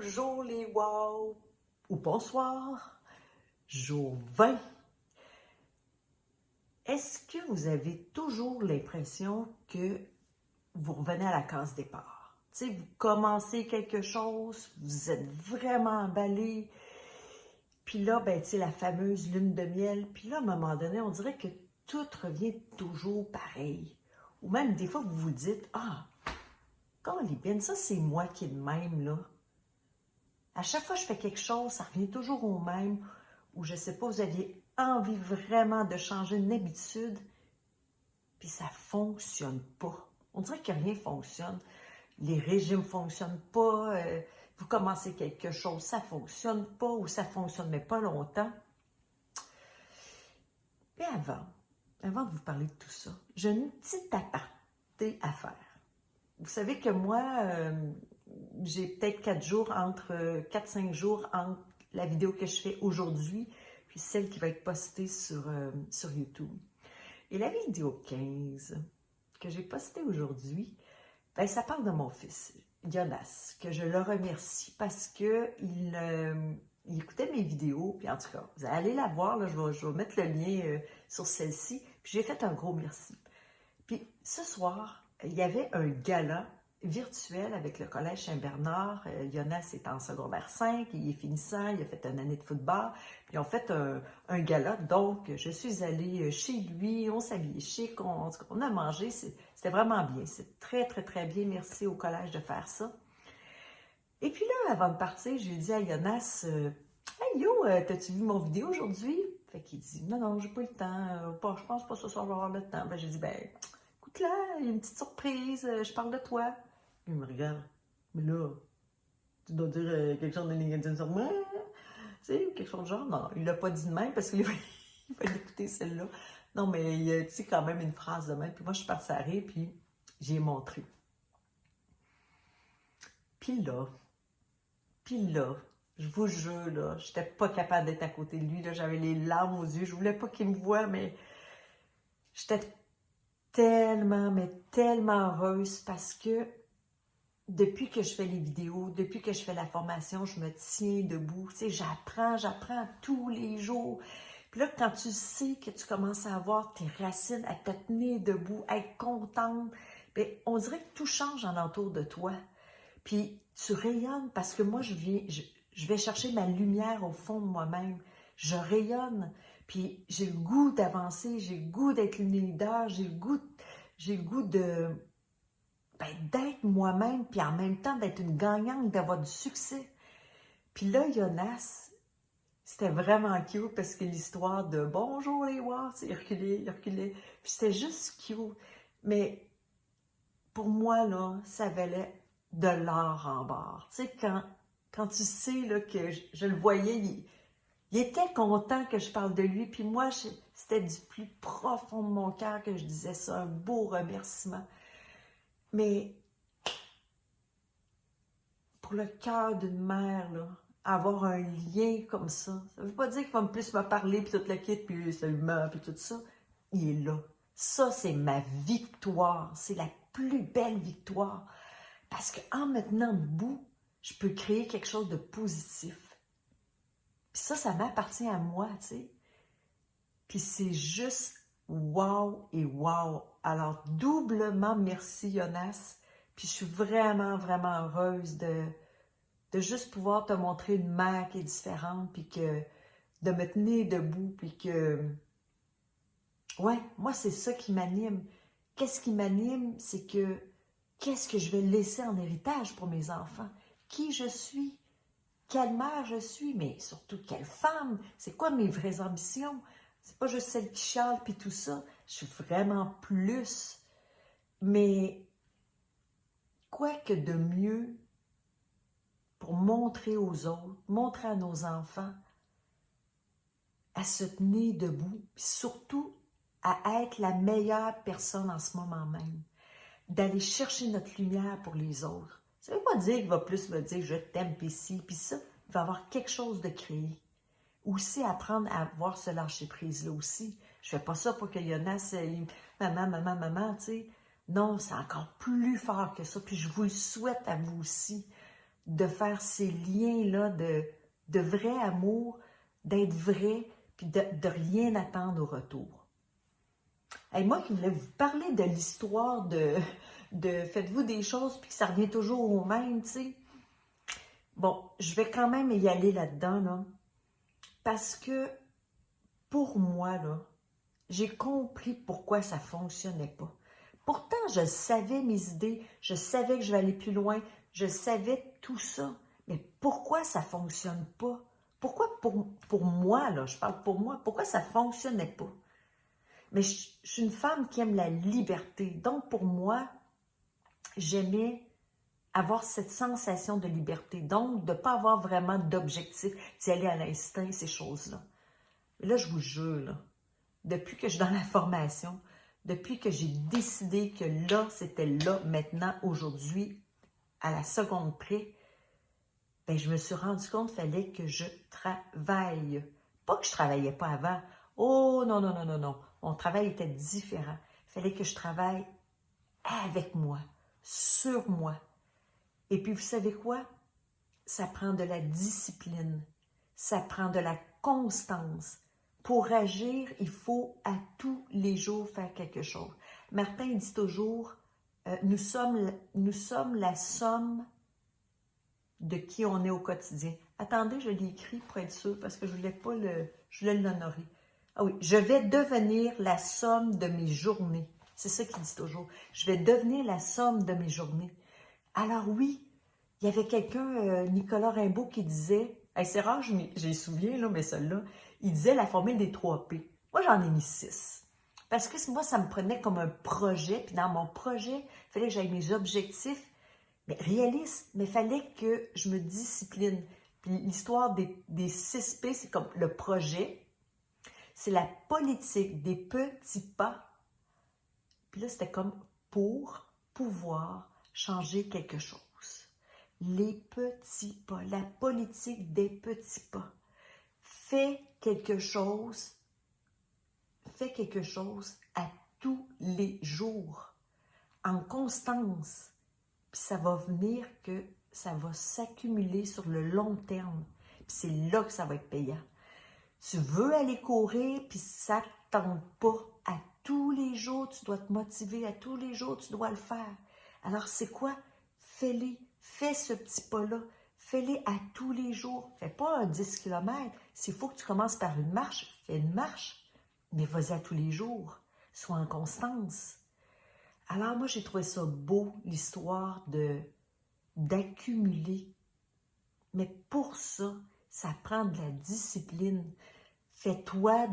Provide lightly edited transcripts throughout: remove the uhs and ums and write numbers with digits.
Bonjour les wow ou bonsoir, jour 20. Est-ce que vous avez toujours l'impression que vous revenez à la case départ? Tu sais, vous commencez quelque chose, vous êtes vraiment emballé, puis là, ben, tu sais, la fameuse lune de miel, puis là, à un moment donné, on dirait que tout revient toujours pareil. Ou même des fois, vous vous dites, ah, quand Libine, ça c'est moi qui est de même, là. À chaque fois que je fais quelque chose, ça revient toujours au même, ou je ne sais pas, vous aviez envie vraiment de changer une habitude, puis ça ne fonctionne pas. On dirait que rien ne fonctionne. Les régimes ne fonctionnent pas, vous commencez quelque chose, ça ne fonctionne pas, ou ça ne fonctionne mais pas longtemps. Mais avant de vous parler de tout ça, j'ai une petite aparté à faire. Vous savez que moi, j'ai peut-être 4-5 jours entre la vidéo que je fais aujourd'hui puis celle qui va être postée sur YouTube. Et la vidéo 15 que j'ai postée aujourd'hui, ben, ça parle de mon fils, Jonas, que je le remercie parce que il écoutait mes vidéos, puis en tout cas, vous allez la voir, là, je vais mettre le lien sur celle-ci, puis j'ai fait un gros merci. Puis ce soir, il y avait un gala virtuel avec le Collège Saint-Bernard. Jonas est en secondaire 5, il est finissant, il a fait une année de football. Puis ils ont fait un gala, donc je suis allée chez lui, on s'habillait chic, on a mangé, c'était vraiment bien. C'est très, très, très bien, merci au Collège de faire ça. Et puis là, avant de partir, j'ai dit à Jonas, hey yo, t'as-tu vu mon vidéo aujourd'hui? Fait qu'il dit, non, j'ai pas eu le temps, je pense pas ce soir, je vais avoir le temps. Ben, j'ai dit, ben, écoute là, il y a une petite surprise, je parle de toi. Il me regarde, mais là, tu dois dire quelque chose de négatif sur moi, tu sais, quelque chose de genre. Non, il l'a pas dit de même parce qu'il va écouter celle-là. Non, mais il y a, tu sais, quand même une phrase de même. Puis moi, je suis partie à rire, puis j'ai montré. Puis là, je vous jure, là, j'étais pas capable d'être à côté de lui, là, j'avais les larmes aux yeux, je voulais pas qu'il me voie, mais j'étais tellement, mais tellement heureuse parce que depuis que je fais les vidéos, depuis que je fais la formation, je me tiens debout, tu sais, j'apprends tous les jours. Puis là, quand tu sais que tu commences à avoir tes racines, à te tenir debout, à être contente, bien, on dirait que tout change alentour de toi. Puis tu rayonnes parce que moi, je vais chercher ma lumière au fond de moi-même. Je rayonne, puis j'ai le goût d'avancer, j'ai le goût d'être une leader, j'ai le goût de d'être moi-même, puis en même temps d'être une gagnante, d'avoir du succès. Puis là, Jonas, c'était vraiment cute parce que l'histoire de bonjour les wow, il reculait, puis c'était juste cute. Mais pour moi, là, ça valait de l'or en barre. Tu sais, quand tu sais là, que je le voyais, il était content que je parle de lui, puis moi, c'était du plus profond de mon cœur que je disais ça, un beau remerciement. Mais pour le cœur d'une mère, là, avoir un lien comme ça ne veut pas dire qu'il va plus me parler, puis tout le kit, puis seulement, puis tout ça. Il est là. Ça, c'est ma victoire. C'est la plus belle victoire. Parce qu'en me tenant debout, je peux créer quelque chose de positif. Puis ça m'appartient à moi, tu sais. Puis c'est juste wow et wow. Alors, doublement merci, Jonas. Puis je suis vraiment, vraiment heureuse de juste pouvoir te montrer une mère qui est différente, puis de me tenir debout, puis que... Ouais, moi, c'est ça qui m'anime. Qu'est-ce qui m'anime, c'est que qu'est-ce que je vais laisser en héritage pour mes enfants? Qui je suis? Quelle mère je suis? Mais surtout, quelle femme? C'est quoi mes vraies ambitions? C'est pas juste celle qui chiale puis tout ça. Je suis vraiment plus. Mais quoi que de mieux pour montrer aux autres, montrer à nos enfants à se tenir debout, puis surtout à être la meilleure personne en ce moment même. D'aller chercher notre lumière pour les autres. Ça ne veut pas dire qu'il va plus me dire « je t'aime » puis ci, puis ça, il va avoir quelque chose de créé. Aussi apprendre à voir ce lâcher-prise-là aussi. Je ne fais pas ça pour que Jonas, maman, tu sais. Non, c'est encore plus fort que ça, puis je vous le souhaite à vous aussi, de faire ces liens-là de vrai amour, d'être vrai, puis de rien attendre au retour. Et moi qui voulais vous parler de l'histoire de faites-vous des choses, puis que ça revient toujours au même, tu sais. Bon, je vais quand même y aller là-dedans, là, parce que pour moi, là, j'ai compris pourquoi ça ne fonctionnait pas. Pourtant, je savais mes idées, je savais que je vais aller plus loin, je savais tout ça. Mais pourquoi ça ne fonctionne pas? Pourquoi pour moi, là, je parle pour moi, pourquoi ça ne fonctionnait pas? Mais je suis une femme qui aime la liberté. Donc, pour moi, j'aimais avoir cette sensation de liberté. Donc, de ne pas avoir vraiment d'objectif, d'y aller à l'instinct, ces choses-là. Mais là, je vous jure, là, depuis que je suis dans la formation, depuis que j'ai décidé que là, c'était là, maintenant, aujourd'hui, à la seconde près, ben, je me suis rendu compte qu'il fallait que je travaille. Pas que je ne travaillais pas avant. Oh non, non, non, non, non. Mon travail était différent. Il fallait que je travaille avec moi, sur moi. Et puis, vous savez quoi? Ça prend de la discipline. Ça prend de la constance. Pour agir, il faut à tous les jours faire quelque chose. Martin dit toujours, nous sommes la somme de qui on est au quotidien. Attendez, je l'ai écrit pour être sûr, parce que je voulais l'honorer. Ah oui, je vais devenir la somme de mes journées. C'est ça qu'il dit toujours. Je vais devenir la somme de mes journées. Alors oui, il y avait quelqu'un, Nicolas Rimbaud, qui disait, hey, c'est rare, j'ai souviens, là, mais celle-là, il disait la formule des 3 P. Moi, j'en ai mis 6. Parce que moi, ça me prenait comme un projet, puis dans mon projet, il fallait que j'aille mes objectifs, mais réalistes, mais il fallait que je me discipline. Puis l'histoire des 6 P, c'est comme le projet, c'est la politique des petits pas. Puis là, c'était comme pour pouvoir changer quelque chose. Les petits pas, la politique des petits pas. Fais quelque chose à tous les jours, en constance. Puis ça va venir que ça va s'accumuler sur le long terme. Puis c'est là que ça va être payant. Tu veux aller courir, puis ça ne tente pas. À tous les jours, tu dois te motiver. À tous les jours, tu dois le faire. Alors, c'est quoi? Fais-les. Fais ce petit pas-là. Fais-les à tous les jours. Fais pas un 10 km. S'il faut que tu commences par une marche, fais une marche. Mais vas-y à tous les jours. Sois en constance. Alors, moi, j'ai trouvé ça beau, l'histoire d'accumuler. Mais pour ça, ça prend de la discipline. Fais-toi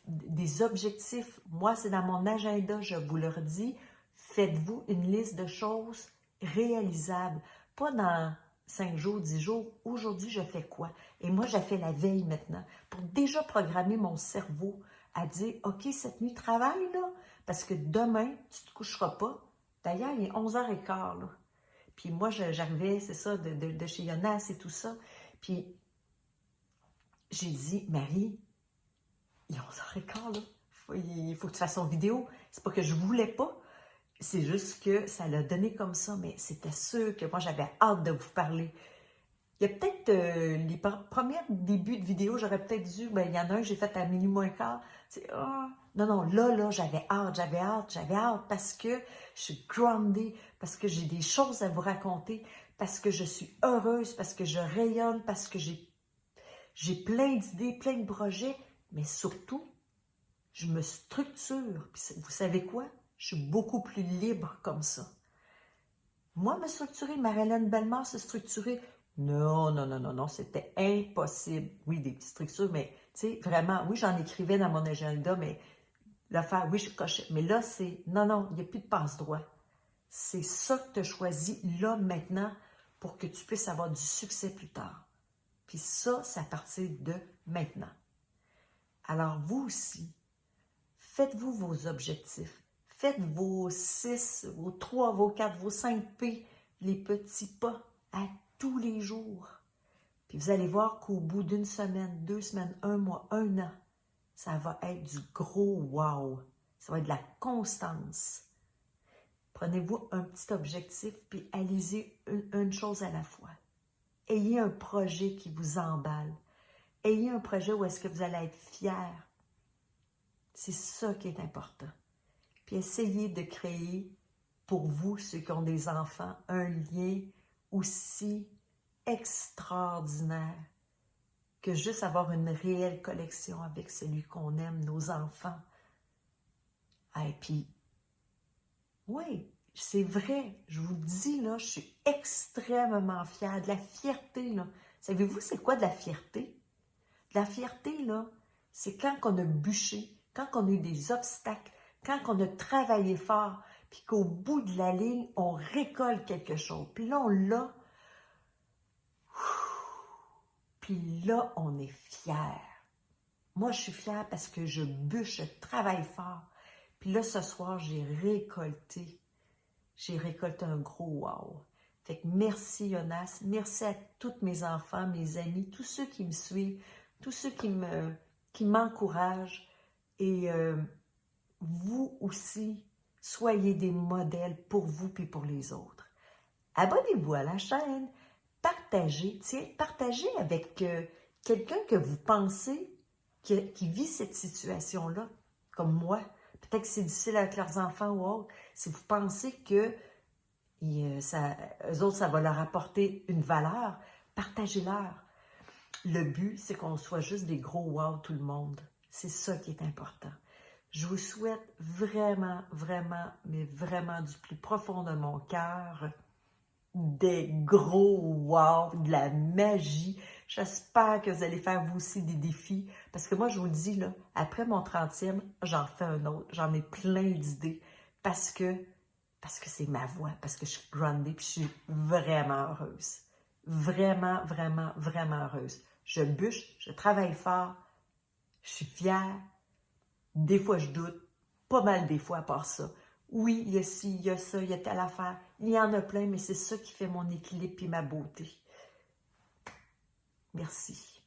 des objectifs. Moi, c'est dans mon agenda, je vous le redis. Faites-vous une liste de choses réalisables. Pas dans 5 jours, 10 jours. Aujourd'hui, je fais quoi? Et moi, j'ai fait la veille maintenant pour déjà programmer mon cerveau à dire, OK, cette nuit, travaille, là, parce que demain, tu ne te coucheras pas. D'ailleurs, il est 11h15, là. Puis moi, j'arrivais, c'est ça, de chez Jonas et tout ça. Puis j'ai dit, Marie, il est 11h15, là. Il faut que tu fasses ton vidéo. C'est pas que je voulais pas. C'est juste que ça l'a donné comme ça, mais c'était sûr que moi, j'avais hâte de vous parler. Il y a peut-être les premiers débuts de vidéo, j'aurais peut-être dû, ben, il y en a un que j'ai fait à minuit moins quart. Non, non, là, j'avais hâte, parce que je suis groundée, parce que j'ai des choses à vous raconter, parce que je suis heureuse, parce que je rayonne, parce que j'ai plein d'idées, plein de projets, mais surtout, je me structure. Puis vous savez quoi? Je suis beaucoup plus libre comme ça. Moi, me structurer, Marie-Hélène Bellemare se structurer, non, non, non, non, non, c'était impossible. Oui, des petites structures, mais tu sais, vraiment, oui, j'en écrivais dans mon agenda, mais le faire, oui, je cochais. Mais là, c'est, non, non, il n'y a plus de passe-droit. C'est ça que tu as choisi là, maintenant, pour que tu puisses avoir du succès plus tard. Puis ça, c'est à partir de maintenant. Alors, vous aussi, faites-vous vos objectifs. Faites vos 6, vos 3, vos 4, vos 5 P, les petits pas, à tous les jours. Puis vous allez voir qu'au bout d'une semaine, 2 semaines, 1 mois, 1 an, ça va être du gros wow. Ça va être de la constance. Prenez-vous un petit objectif, puis allez-y une chose à la fois. Ayez un projet qui vous emballe. Ayez un projet où est-ce que vous allez être fiers. C'est ça qui est important. Puis essayez de créer, pour vous, ceux qui ont des enfants, un lien aussi extraordinaire que juste avoir une réelle connexion avec celui qu'on aime, nos enfants. Et puis, oui, c'est vrai, je vous le dis, là, je suis extrêmement fière, de la fierté, là. Savez-vous c'est quoi de la fierté? De la fierté, là, c'est quand on a bûché, quand on a eu des obstacles, quand on a travaillé fort, puis qu'au bout de la ligne, on récolte quelque chose. Puis là, on l'a. Puis là, on est fier. Moi, je suis fière parce que je bûche, je travaille fort. Puis là, ce soir, j'ai récolté. J'ai récolté un gros wow. Fait que merci, Jonas. Merci à tous mes enfants, mes amis, tous ceux qui me suivent, tous ceux qui m'encouragent. Et vous aussi, soyez des modèles pour vous et pour les autres. Abonnez-vous à la chaîne. Partagez. Tiens, partagez avec quelqu'un que vous pensez qui vit cette situation-là, comme moi. Peut-être que c'est difficile avec leurs enfants ou autres. Si vous pensez que eux autres, ça va leur apporter une valeur, partagez-leur. Le but, c'est qu'on soit juste des gros wow tout le monde. C'est ça qui est important. Je vous souhaite vraiment, vraiment, mais vraiment du plus profond de mon cœur, des gros wow, de la magie. J'espère que vous allez faire vous aussi des défis. Parce que moi, je vous le dis, là, après mon 30e, j'en fais un autre. J'en ai plein d'idées. Parce que c'est ma voix, parce que je suis groundée, puis je suis vraiment heureuse. Vraiment, vraiment, vraiment heureuse. Je bûche, je travaille fort, je suis fière. Des fois, je doute. Pas mal des fois à part ça. Oui, il y a ci, il y a ça, il y a telle affaire. Il y en a plein, mais c'est ça qui fait mon équilibre et ma beauté. Merci.